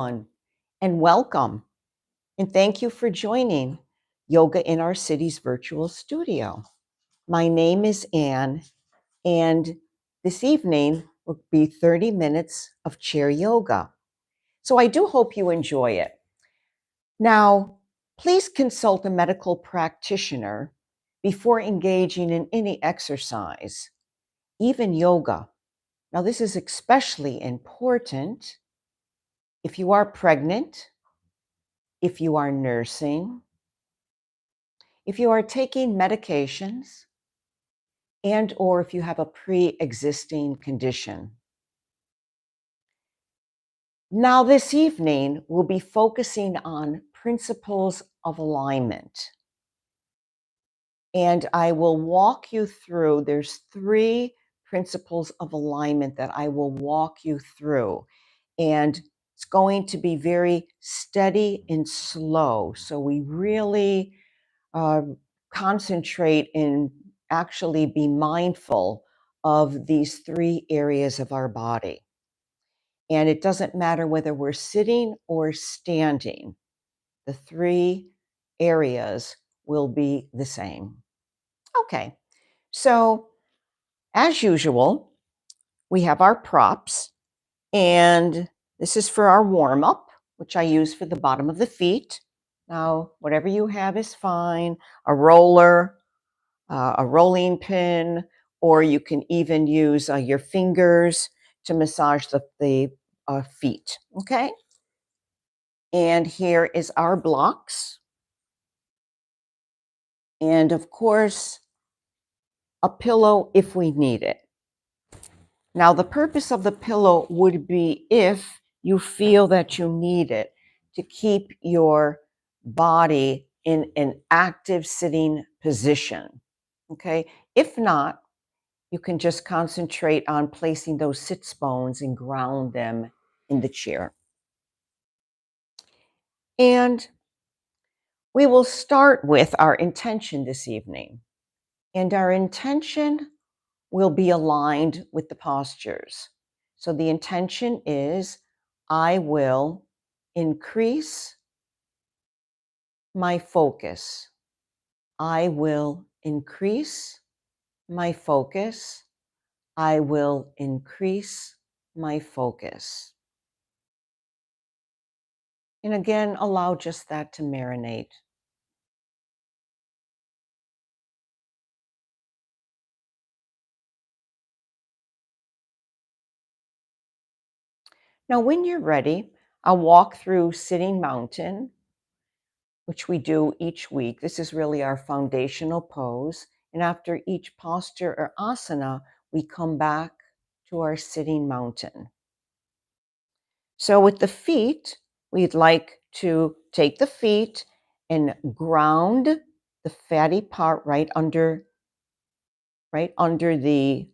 everyone, and welcome. And thank you for joining Yoga in Our City's virtual studio. My name is Anne, and this evening will be 30 minutes of chair yoga. So I do hope you enjoy it. Now, please consult a medical practitioner before engaging in any exercise, even yoga. Now, this is especially important if you are pregnant, if you are nursing, if you are taking medications, and or if you have a pre-existing condition. Now this evening, we'll be focusing on principles of alignment. And I will walk you through, there's 3 principles of alignment that I will walk you through. And it's going to be very steady and slow. So we really concentrate and actually be mindful of these 3 areas of our body. And it doesn't matter whether we're sitting or standing, the 3 areas will be the same. Okay, so as usual, we have our props, and this is for our warm up, which I use for the bottom of the feet. Now, whatever you have is fine. A roller, a rolling pin, or you can even use your fingers to massage the feet, okay? And here is our blocks. And of course, a pillow if we need it. Now, the purpose of the pillow would be if you feel that you need it to keep your body in an active sitting position, okay? If not, you can just concentrate on placing those sits bones and ground them in the chair. And we will start with our intention this evening. And our intention will be aligned with the postures. So the intention is, I will increase my focus. I will increase my focus. I will increase my focus. And again, allow just that to marinate. Now, when you're ready, I'll walk through Sitting Mountain, which we do each week. This is really our foundational pose. And after each posture or asana, we come back to our Sitting Mountain. So with the feet, we'd like to take the feet and ground the fatty part right under the,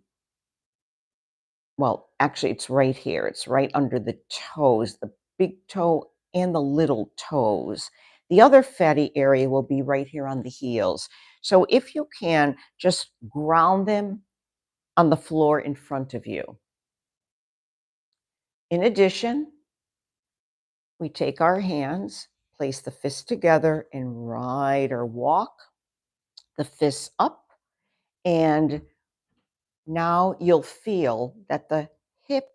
well, actually it's right here. It's right under the toes, the big toe and the little toes. The other fatty area will be right here on the heels. So if you can, just ground them on the floor in front of you. In addition, we take our hands, place the fists together, and ride or walk the fists up. And now you'll feel that the hip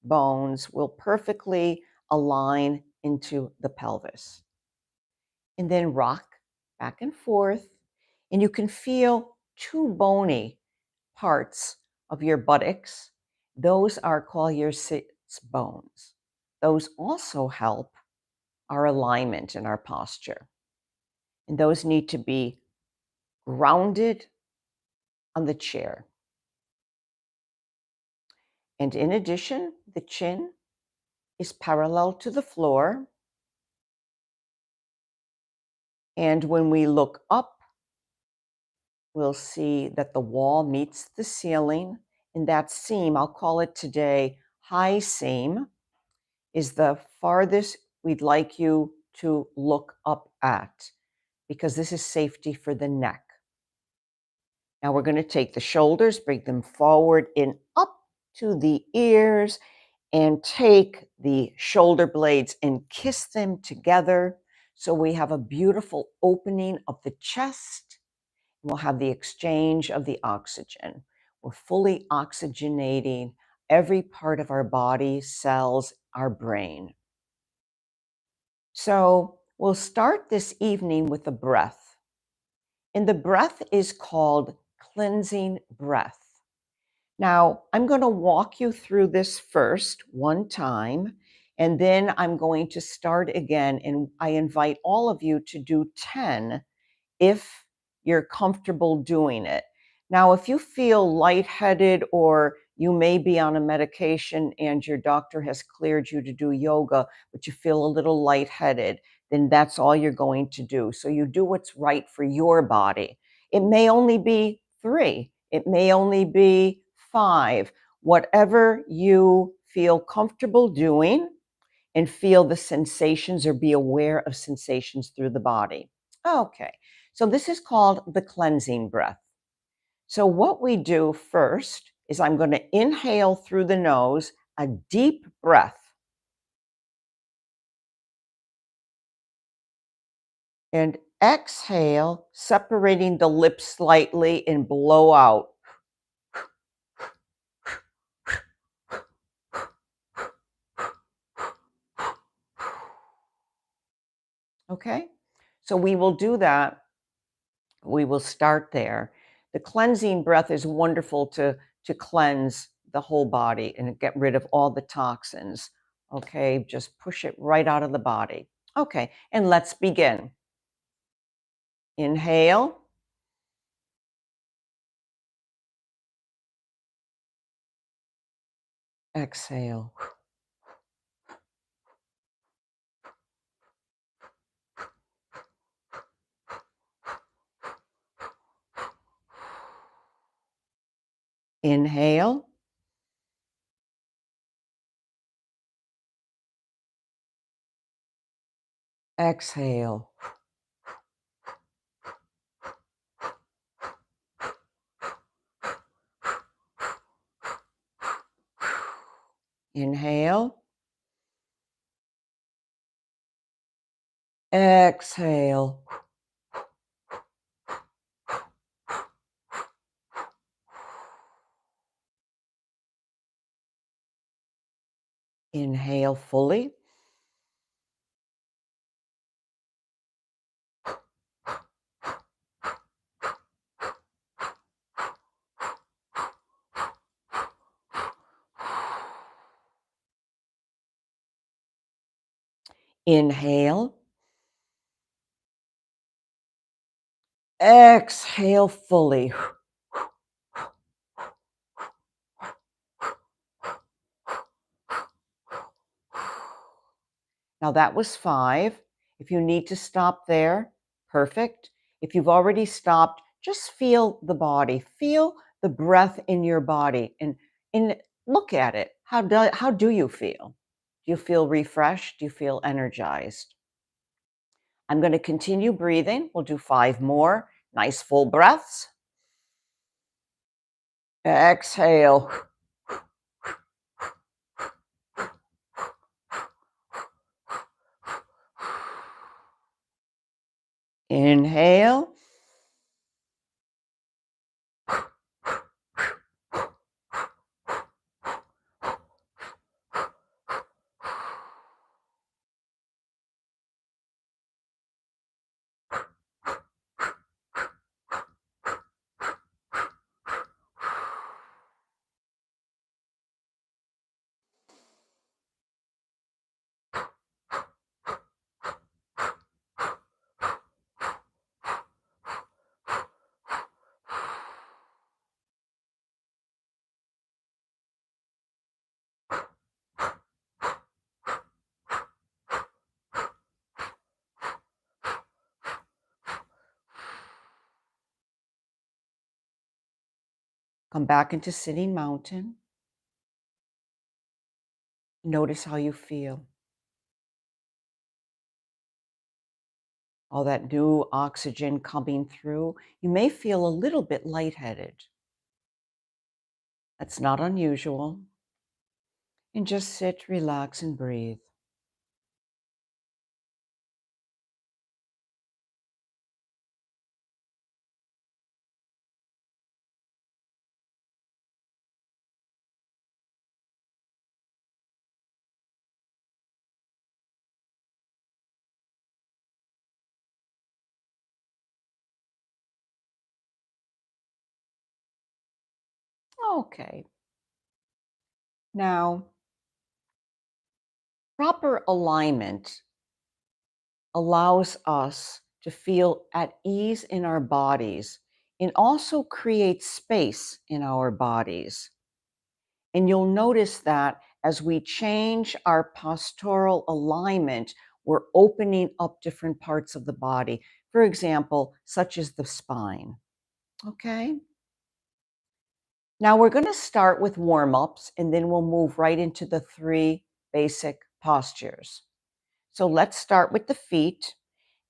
bones will perfectly align into the pelvis. And then rock back and forth. And you can feel 2 bony parts of your buttocks. Those are called your sits bones. Those also help our alignment and our posture. And those need to be grounded on the chair. And in addition, the chin is parallel to the floor. And when we look up, we'll see that the wall meets the ceiling. And that seam, I'll call it today high seam, is the farthest we'd like you to look up at, because this is safety for the neck. Now we're going to take the shoulders, bring them forward and up to the ears, and take the shoulder blades and kiss them together. So we have a beautiful opening of the chest. We'll have the exchange of the oxygen. We're fully oxygenating every part of our body, cells, our brain. So we'll start this evening with a breath. And the breath is called cleansing breath. Now, I'm going to walk you through this first one time, and then I'm going to start again. And I invite all of you to do 10 if you're comfortable doing it. Now, if you feel lightheaded or you may be on a medication and your doctor has cleared you to do yoga, but you feel a little lightheaded, then that's all you're going to do. So you do what's right for your body. It may only be 3, it may only be 5, whatever you feel comfortable doing, and feel the sensations or be aware of sensations through the body. Okay, so this is called the cleansing breath. So, what we do first is I'm going to inhale through the nose, a deep breath, and exhale, separating the lips slightly and blow out. Okay, so we will do that. We will start there. The cleansing breath is wonderful to cleanse the whole body and get rid of all the toxins. Okay, just push it right out of the body. Okay, and let's begin. Inhale, exhale. Inhale, exhale. Inhale, exhale. Inhale fully. Inhale, exhale fully. Now that was 5. If you need to stop there, perfect. If you've already stopped, just feel the body, feel the breath in your body and look at it. How do you feel? Do you feel refreshed? Do you feel energized? I'm going to continue breathing. We'll do 5 more. Nice full breaths. Exhale. Inhale. Come back into sitting mountain. Notice how you feel. All that new oxygen coming through. You may feel a little bit lightheaded. That's not unusual. And just sit, relax, and breathe. Okay. Now, proper alignment allows us to feel at ease in our bodies and also create space in our bodies. And you'll notice that as we change our postural alignment, we're opening up different parts of the body. For example, such as the spine. Okay. Now we're going to start with warm ups and then we'll move right into the three basic postures. So let's start with the feet.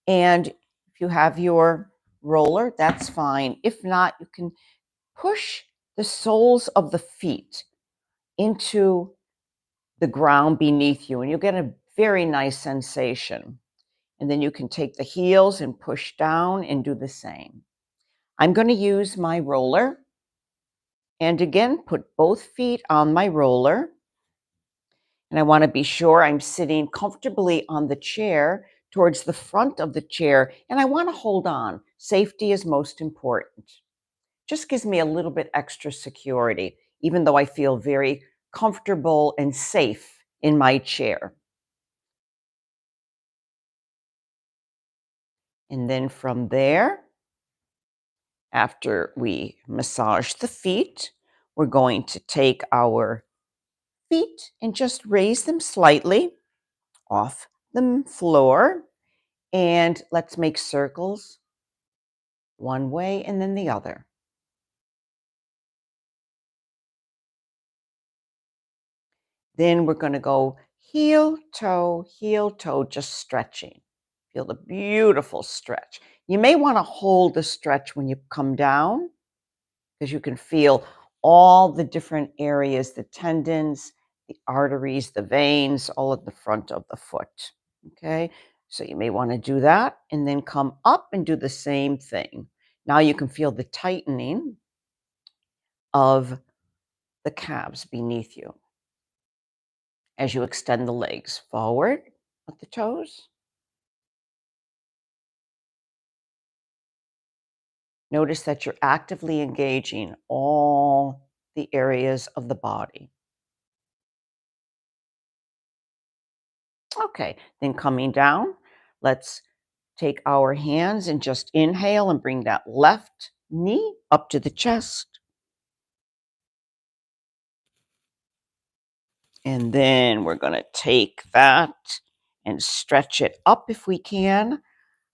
And if you have your roller, that's fine. If not, you can push the soles of the feet into the ground beneath you, and you'll get a very nice sensation. And then you can take the heels and push down and do the same. I'm going to use my roller. And again, put both feet on my roller. And I want to be sure I'm sitting comfortably on the chair towards the front of the chair. And I want to hold on. Safety is most important. Just gives me a little bit extra security, even though I feel very comfortable and safe in my chair. And then from there, after we massage the feet, we're going to take our feet and just raise them slightly off the floor. And let's make circles one way and then the other. Then we're going to go heel, toe, just stretching. Feel the beautiful stretch. You may want to hold the stretch when you come down because you can feel all the different areas, the tendons, the arteries, the veins, all at the front of the foot. Okay, so you may want to do that and then come up and do the same thing. Now you can feel the tightening of the calves beneath you as you extend the legs forward with the toes. Notice that you're actively engaging all the areas of the body. Okay, then coming down, let's take our hands and just inhale and bring that left knee up to the chest. And then we're going to take that and stretch it up if we can.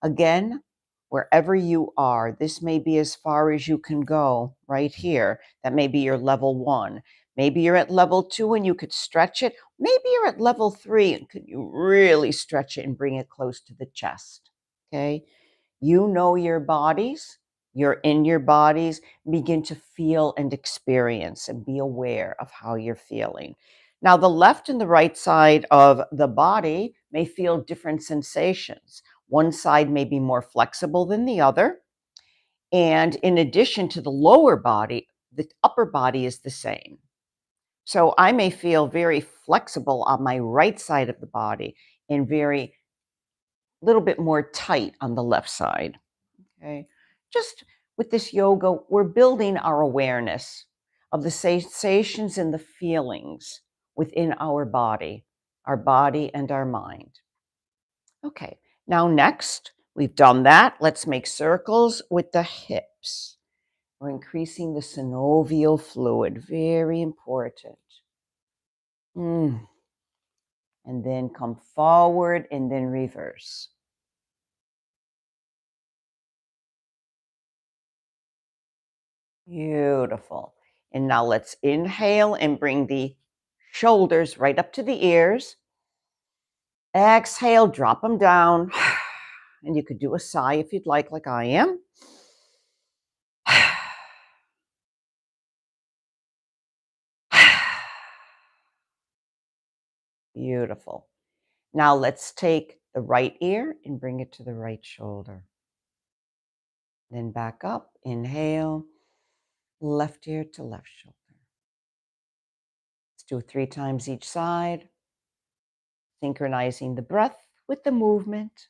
Again, wherever you are, this may be as far as you can go right here. That may be your level 1. Maybe you're at level 2 and you could stretch it. Maybe you're at level 3 and could you really stretch it and bring it close to the chest. Okay. You know your bodies. You're in your bodies. Begin to feel and experience and be aware of how you're feeling. Now, the left and the right side of the body may feel different sensations. One side may be more flexible than the other. And in addition to the lower body, the upper body is the same. So I may feel very flexible on my right side of the body and very little bit more tight on the left side. Okay. Just with this yoga, we're building our awareness of the sensations and the feelings within our body and our mind. Okay. Now, next, we've done that. Let's make circles with the hips. We're increasing the synovial fluid. Very important. And then come forward and then reverse. Beautiful. And now let's inhale and bring the shoulders right up to the ears. Exhale, drop them down. And you could do a sigh if you'd like I am. Beautiful. Now let's take the right ear and bring it to the right shoulder. Then back up, inhale, left ear to left shoulder. Let's do it 3 times each side, synchronizing the breath with the movement.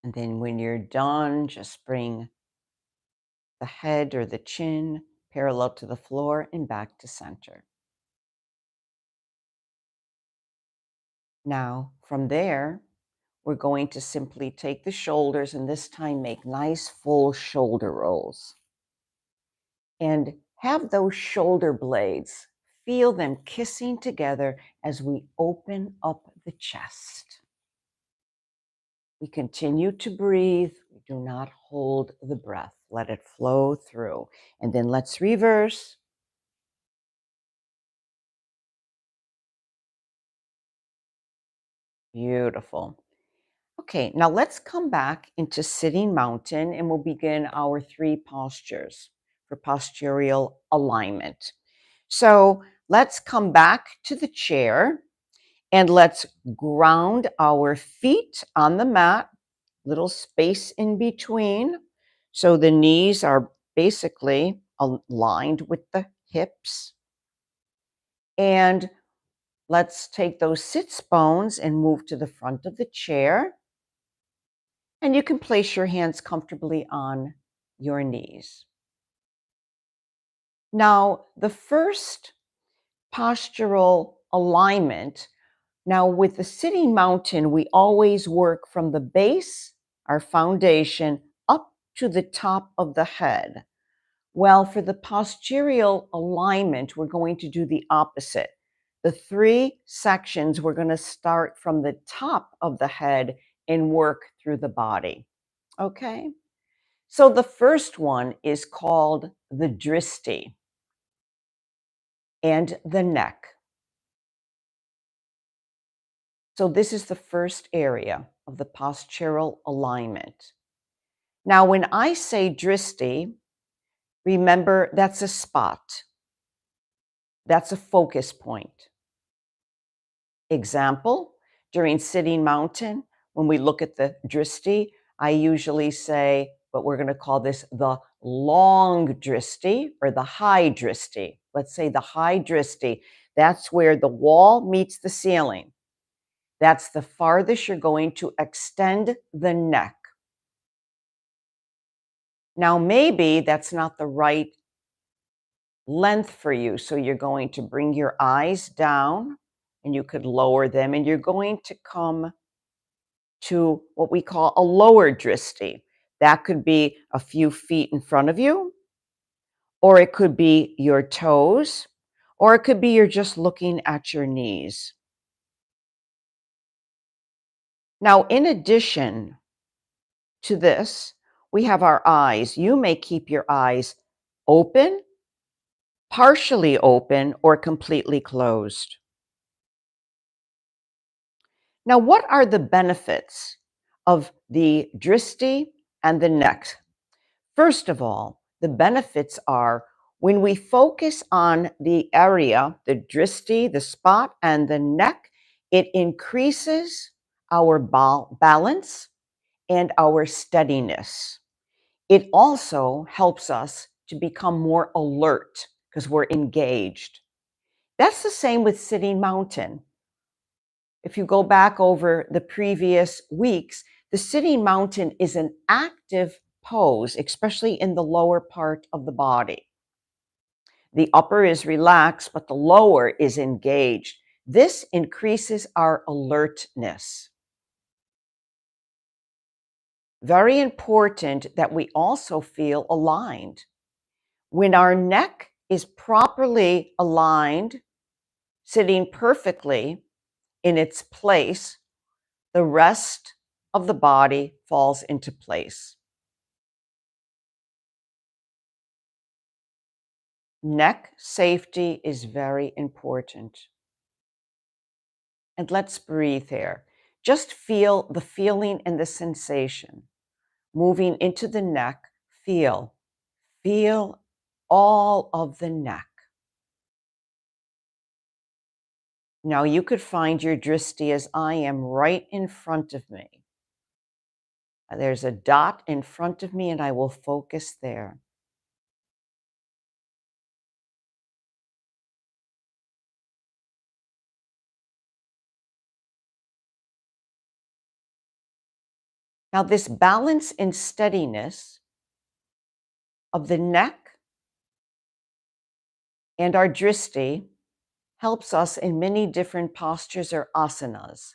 And then when you're done, just bring the head or the chin parallel to the floor and back to center. Now, from there, we're going to simply take the shoulders and this time make nice full shoulder rolls. And have those shoulder blades, feel them kissing together as we open up the chest. We continue to breathe. We do not hold the breath. Let it flow through. And then let's reverse. Beautiful. Okay, now let's come back into sitting mountain and we'll begin our 3 postures for postural alignment. So let's come back to the chair and let's ground our feet on the mat, little space in between. So the knees are basically aligned with the hips. And let's take those sits bones and move to the front of the chair. And you can place your hands comfortably on your knees. Now, the first postural alignment, now with the sitting mountain, we always work from the base, our foundation, up to the top of the head. Well, for the postural alignment, we're going to do the opposite. The 3 sections, we're going to start from the top of the head and work through the body. Okay? So the first one is called the dristi and the neck. So this is the first area of the postural alignment. Now, when I say dristi, remember that's a spot. That's a focus point. Example, during sitting mountain, when we look at the dristi, I usually say, but we're going to call this the long dristi or the high dristi. Let's say the high dristi. That's where the wall meets the ceiling. That's the farthest you're going to extend the neck. Now, maybe that's not the right length for you. So you're going to bring your eyes down and you could lower them and you're going to come to what we call a lower dristi. That could be a few feet in front of you, or it could be your toes, or it could be you're just looking at your knees. Now, in addition to this, we have our eyes. You may keep your eyes open, partially open, or completely closed. Now, what are the benefits of the dristi and the neck? First of all, the benefits are when we focus on the area, the dristi, the spot, and the neck, it increases our balance and our steadiness. It also helps us to become more alert because we're engaged. That's the same with sitting mountain. If you go back over the previous weeks, the sitting mountain is an active pose, especially in the lower part of the body. The upper is relaxed, but the lower is engaged. This increases our alertness. Very important that we also feel aligned. When our neck is properly aligned, sitting perfectly in its place, the rest of the body falls into place. Neck safety is very important. And let's breathe here. Just feel the feeling and the sensation. Moving into the neck, feel all of the neck. Now you could find your drishti as I am right in front of me. There's a dot in front of me and I will focus there. Now this balance and steadiness of the neck and our drishti helps us in many different postures or asanas.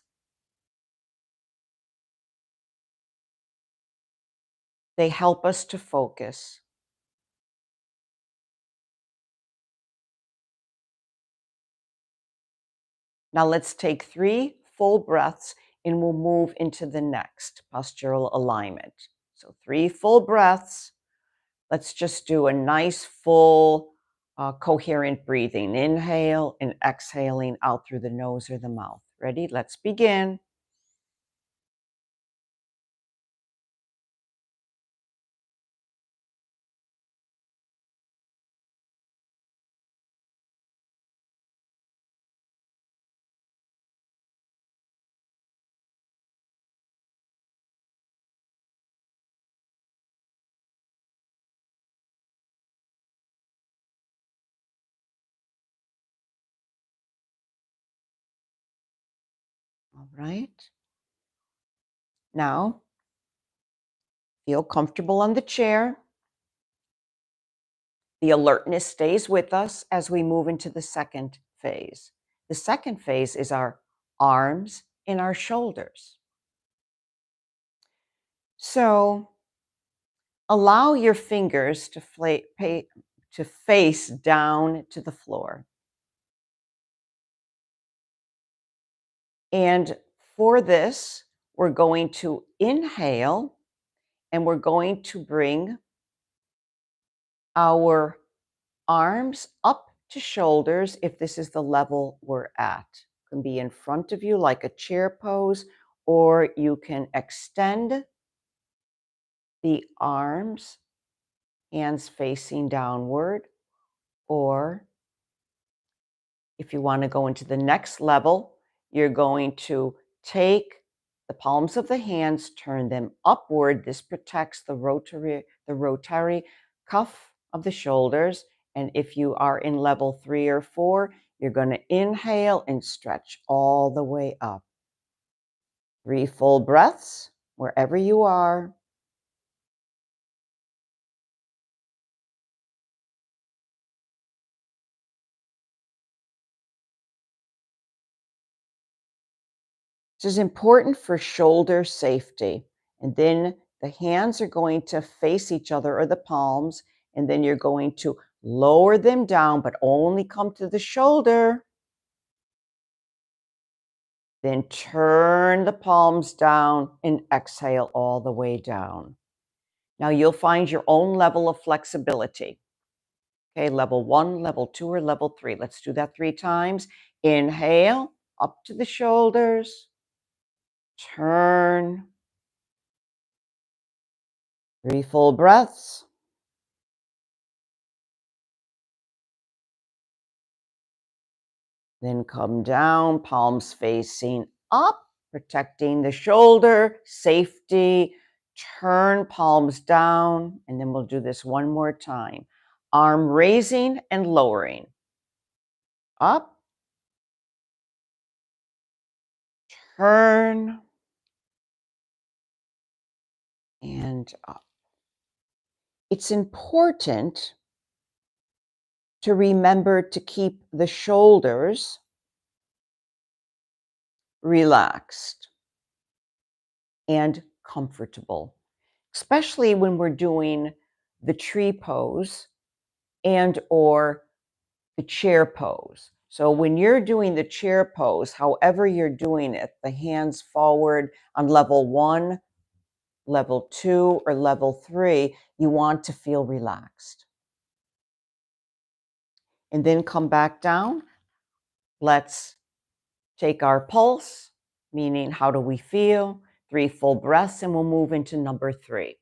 They help us to focus. Now let's take 3 full breaths and we'll move into the next postural alignment. So 3 full breaths. Let's just do a nice full coherent breathing. Inhale and exhaling out through the nose or the mouth. Ready? Let's begin. All right. Now, feel comfortable on the chair. The alertness stays with us as we move into the second phase. The second phase is our arms and our shoulders. So allow your fingers to face down to the floor. And for this, we're going to inhale and we're going to bring our arms up to shoulders if this is the level we're at. It can be in front of you like a chair pose, or you can extend the arms, hands facing downward, or if you want to go into the next level, you're going to take the palms of the hands, turn them upward. This protects the rotary cuff of the shoulders. And if you are in level 3 or 4, you're going to inhale and stretch all the way up. 3 full breaths wherever you are. This is important for shoulder safety. And then the hands are going to face each other, or the palms, and then you're going to lower them down, but only come to the shoulder. Then turn the palms down and exhale all the way down. Now you'll find your own level of flexibility. Okay, level 1, level 2, or level 3. Let's do that 3 times. Inhale, up to the shoulders. Turn. 3 full breaths. Then come down, palms facing up, protecting the shoulder, safety. Turn palms down, and then we'll do this one more time. Arm raising and lowering. Up, turn, and up. It's important to remember to keep the shoulders relaxed and comfortable, especially when we're doing the tree pose and or the chair pose. So when you're doing the chair pose, however you're doing it, the hands forward on level 1, level 2, or level 3, you want to feel relaxed. And then come back down. Let's take our pulse, meaning how do we feel? 3 full breaths, and we'll move into number 3.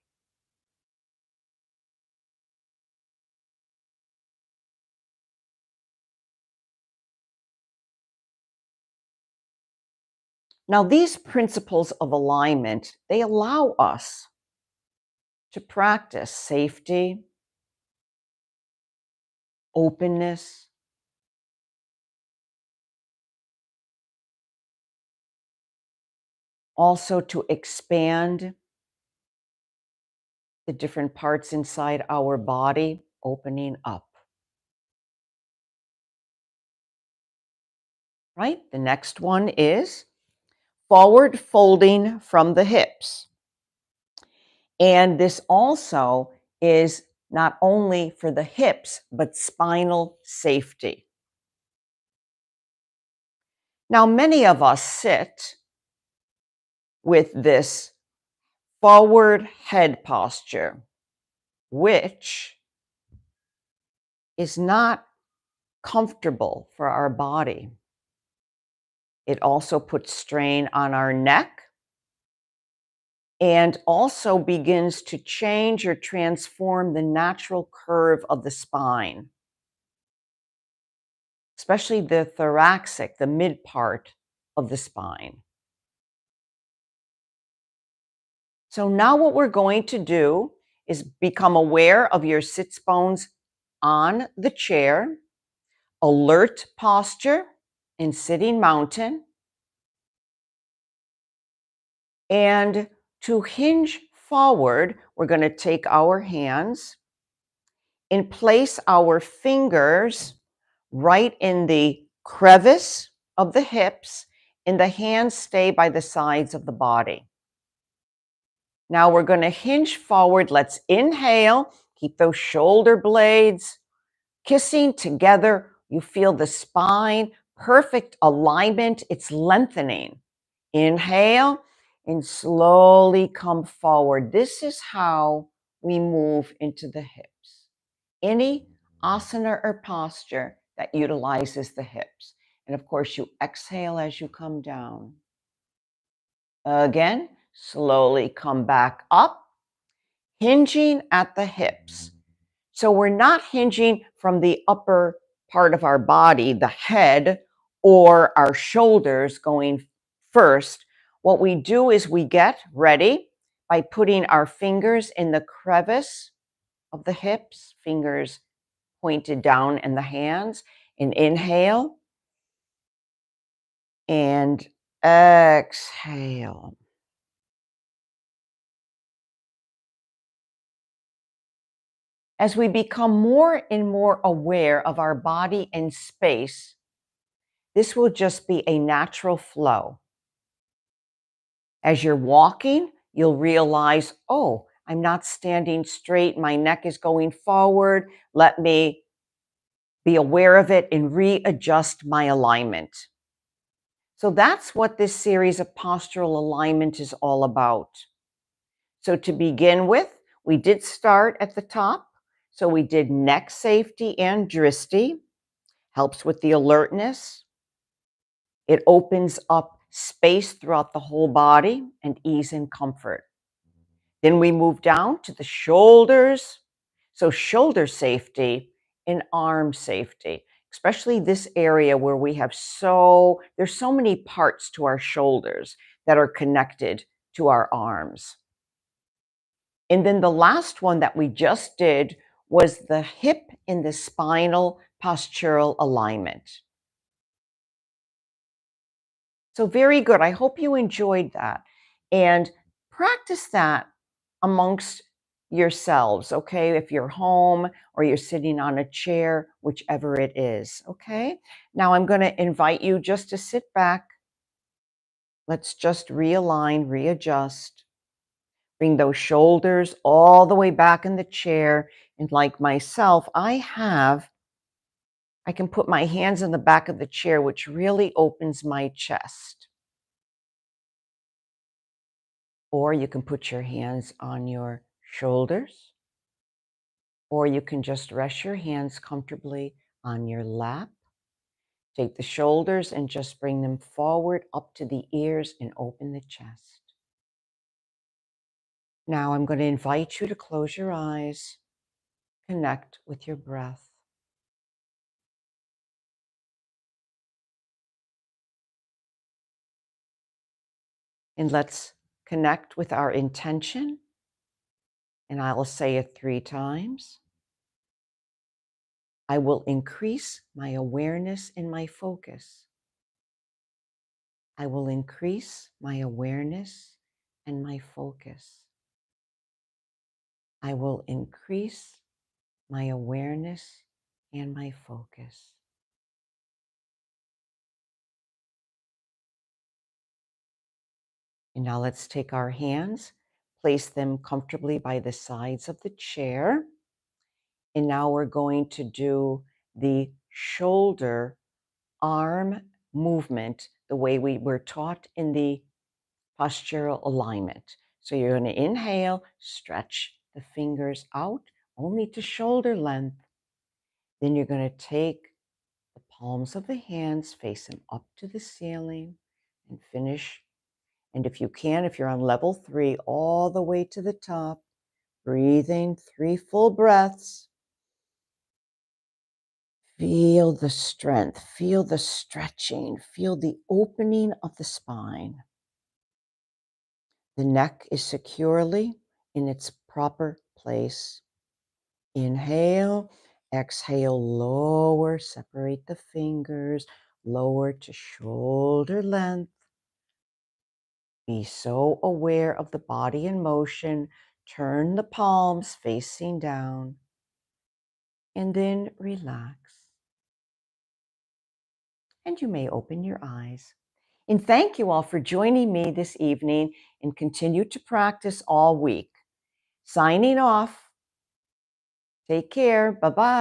Now, these principles of alignment, they allow us to practice safety, openness, also to expand the different parts inside our body, opening up, right? The next one is forward folding from the hips. And this also is not only for the hips, but spinal safety. Now, many of us sit with this forward head posture, which is not comfortable for our body. It also puts strain on our neck and also begins to change or transform the natural curve of the spine, especially the thoracic, the mid part of the spine. So now what we're going to do is become aware of your sits bones on the chair, alert posture in sitting mountain, and to hinge forward, we're going to take our hands and place our fingers right in the crevice of the hips, and the hands stay by the sides of the body. Now we're going to hinge forward. Let's inhale, keep those shoulder blades kissing together. You feel the spine, perfect alignment. It's lengthening. Inhale and slowly come forward. This is how we move into the hips. Any asana or posture that utilizes the hips. And of course, you exhale as you come down. Again, slowly come back up, hinging at the hips. So we're not hinging from the upper part of our body, the head or our shoulders going first. What we do is we get ready by putting our fingers in the crevice of the hips, fingers pointed down in the hands, and inhale and exhale. As we become more and more aware of our body and space, this will just be a natural flow. As you're walking, you'll realize, oh, I'm not standing straight. My neck is going forward. Let me be aware of it and readjust my alignment. So that's what this series of postural alignment is all about. So to begin with, we did start at the top. So we did neck safety and dristi, helps with the alertness. It opens up space throughout the whole body and ease and comfort. Then we move down to the shoulders. So shoulder safety and arm safety, especially this area where we have there's so many parts to our shoulders that are connected to our arms. And then the last one that we just did was the hip and the spinal postural alignment. So very good. I hope you enjoyed that. And practice that amongst yourselves, okay? If you're home or you're sitting on a chair, whichever it is, okay? Now I'm going to invite you just to sit back. Let's just realign, readjust. Bring those shoulders all the way back in the chair. And like myself, I can put my hands in the back of the chair, which really opens my chest. Or you can put your hands on your shoulders, or you can just rest your hands comfortably on your lap. Take the shoulders and just bring them forward up to the ears and open the chest. Now I'm going to invite you to close your eyes, connect with your breath. And let's connect with our intention. And I'll say it 3 times. I will increase my awareness and my focus. I will increase my awareness and my focus. I will increase my awareness and my focus. And now let's take our hands, place them comfortably by the sides of the chair. And now we're going to do the shoulder arm movement the way we were taught in the postural alignment. So you're going to inhale, stretch the fingers out only to shoulder length. Then you're going to take the palms of the hands, face them up to the ceiling, and finish. And if you can, if you're on level 3, all the way to the top, breathing 3 full breaths. Feel the strength, feel the stretching, feel the opening of the spine. The neck is securely in its proper place. Inhale, exhale, lower, separate the fingers, lower to shoulder length. Be so aware of the body in motion. Turn the palms facing down and then relax. And you may open your eyes. And thank you all for joining me this evening, and continue to practice all week. Signing off. Take care. Bye-bye.